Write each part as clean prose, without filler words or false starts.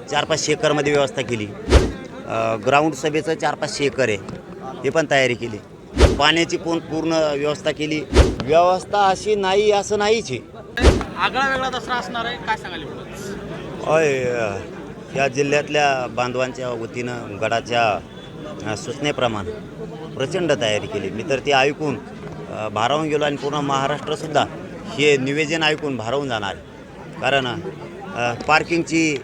400-500 एकरमध्ये व्यवस्था केली। ग्राउंड सभेचं 400-500 एकर आहे, ते पण तयारी केली। पाण्याची पण पूर्ण व्यवस्था केली। व्यवस्था अशी नाही असं नाहीच आहे। आगळा वेगळा दसरा असणार आहे, काय सांगाल? या जिल्ह्यातल्या बांधवांच्या वतीनं गडाच्या सूचनेप्रमाणे प्रचंड तयारी केली। मी तर ते ऐकून भारावून गेलो आणि पूर्ण महाराष्ट्रसुद्धा हे निवेदन ऐकून भारावून जाणार। कारण पार्किंगची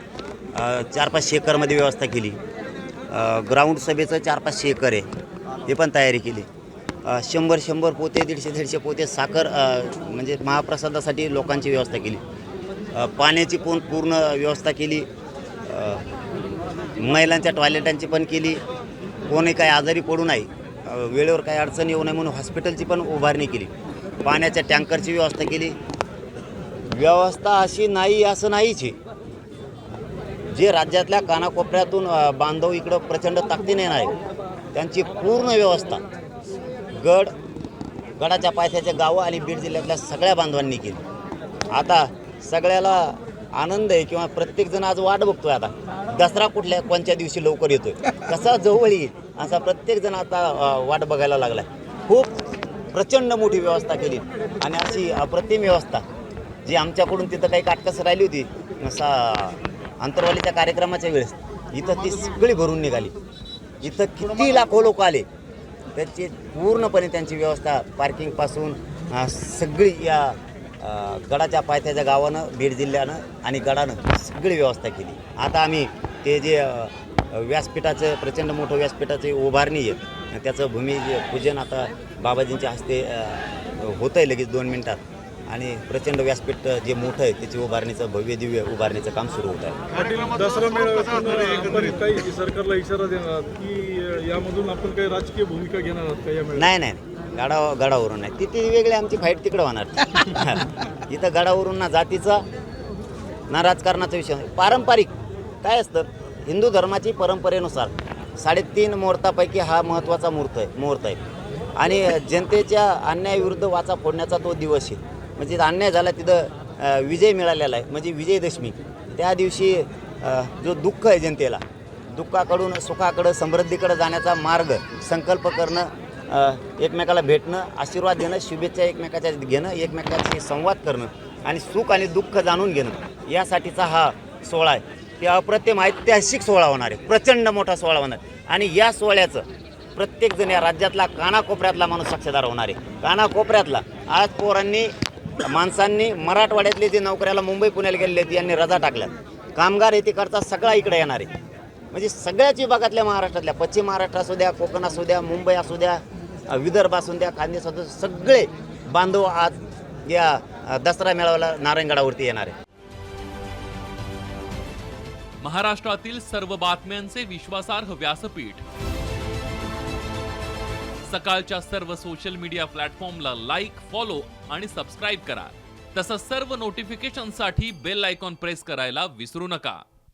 400-500 एकरमध्ये व्यवस्था केली। ग्राउंड सभेचं 400-500 एकर आहे, ते पण तयारी केली। 100 पोते 150 पोते साखर म्हणजे महाप्रसादासाठी लोकांची व्यवस्था केली। पाण्याची पण पूर्ण व्यवस्था केली। महिलांच्या टॉयलेटांची पण केली। कोणी काही आजारी पडू नये, वेळेवर काही अडचण येऊ नये म्हणून हॉस्पिटलची पण उभारणी केली। पाण्याच्या टँकरची व्यवस्था केली। व्यवस्था अशी नाही असं नाहीच आहे। जे राज्यातल्या कानाकोपऱ्यातून बांधव इकडं प्रचंड ताकदीने नाही, त्यांची पूर्ण व्यवस्था गडाच्या पायथ्याच्या गावं आणि बीड जिल्ह्यातल्या सगळ्या बांधवांनी केली। आता सगळ्याला आनंद आहे किंवा प्रत्येकजण आज वाट बघतोय। आता दसरा कोणत्या दिवशी लवकर येतोय, कसा जवळ येईल असा प्रत्येकजण आता वाट बघायला लागला आहे। खूप प्रचंड मोठी व्यवस्था केली आणि अशी अप्रतिम व्यवस्था जी आमच्याकडून तिथं काही काटकसर राहिली होती अंतरवालीच्या कार्यक्रमाच्या वेळेस, इथं ती सगळी भरून निघाली। इथं किती लाखो लोक आले, त्याची पूर्णपणे त्यांची व्यवस्था पार्किंगपासून सगळी या गडाच्या पायथ्याच्या गावानं बीड जिल्ह्यानं आणि गडानं सगळी व्यवस्था केली। आता आम्ही ते जे व्यासपीठाचं प्रचंड मोठं व्यासपीठाची उभारणी आहे, त्याचं भूमिपूजन आता बाबाजींच्या हस्ते होतं आहे लगेच 2 मिनिटात। आणि प्रचंड व्यासपीठ जे मोठं आहे त्याची उभारणीचं भव्य दिव्य उभारणीचं काम सुरू होत आहे। दसरा मेळाव्यातून काही सरकारला इशारा देणार की यामधून आपण काही राजकीय भूमिका घेणार आहात का या मेळाव्यात? नाही, गडावरून नाही, ती वेगळी आमची फाईट तिकडं होणार। इथं गडावरून ना जातीचा ना राजकारणाचा विषय। पारंपरिक काय असतं, हिंदू धर्माची परंपरेनुसार 3.5 मुहूर्तापैकी हा महत्त्वाचा मुहूर्त आहे आणि जनतेच्या अन्यायाविरुद्ध वाचा फोडण्याचा तो दिवस आहे। म्हणजे अन्याय झाला तिथं विजय मिळालेला आहे, म्हणजे विजयदशमी। त्या दिवशी जो दुःख आहे जनतेला, दुःखाकडून सुखाकडं समृद्धीकडे जाण्याचा मार्ग संकल्प करणं, एकमेकाला भेटणं, आशीर्वाद देणं, शुभेच्छा एकमेकाच्या घेणं, एकमेकाशी संवाद करणं आणि सुख आणि दुःख जाणून घेणं, यासाठीचा हा सोहळा आहे। ते अप्रतिम ऐतिहासिक सोहळा होणार आहे, प्रचंड मोठा सोहळा होणार आणि या सोहळ्याचं प्रत्येकजण या राज्यातला कानाकोपऱ्यातला माणूस साक्षीदार होणार आहे। कानाकोपऱ्यातला आज पोरांनी माणसांनी मराठवाड्यातले जे नोकऱ्याला मुंबई पुण्याला गेलेले आहेत यांनी रजा टाकल्यात, कामगार येतीकडचा सगळा इकडे येणार आहे। म्हणजे सगळ्याच विभागातल्या महाराष्ट्रातल्या, पश्चिम महाराष्ट्र असू द्या, कोकण असू द्या, मुंबई असू द्या, विदर्भ असू द्या, खानदेश असू द्या, सगळे बांधव आज या दसरा मेळाव्याला नारायणगडावरती येणार आहे। महाराष्ट्रातील सर्व बातम्यांचे विश्वासार्ह व्यासपीठ, सकाळच्या सर्व सोशल मीडिया प्लॅटफॉर्मला लाईक, फॉलो आणि सबस्क्राईब करा। तसंच सर्व नोटिफिकेशनसाठी बेल आयकॉन प्रेस करायला विसरू नका।